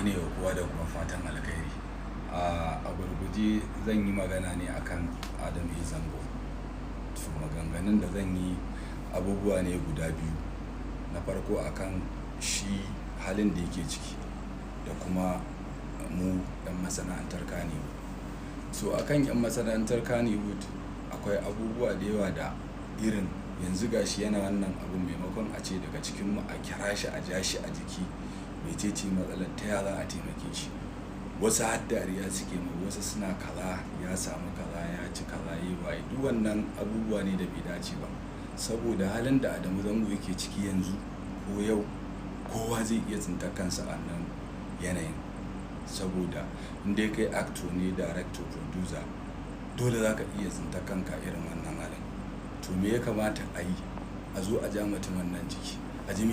ine wa kowa da kuma fatan alkhairi. A gurguje zan yi magana ne akan Adamu Zango. To maganganun da zan yi abubuwa ne guda biyu. Na farko akan shi halin da yake ciki da kuma mu 'yan masana'antar Kannywood. So akan 'yan masana'antar Kannywood akwai abubuwa da yawa da irin yanzu gashi yana wannan abun maimakon a ce daga cikinmu a kira shi a ja shi a jiki mecece matsalar ta ya za a taimake shi. Wasu har dariya suke mai, wasu suna kaza ya samu kaza ya ci kaza yi waye, duk wannan abubuwa ne da bai dace ba, saboda halin da Adamu Zango yake ciki yanzu ko yau kowa zai iya tsintar kansa a nan yanayin, saboda inda kai actor ne, director, producer, dole za ka iya tsintar kanka irin wannan halin. To me ya kamata a yi? A zo a ja mutumin nan jiki, a ji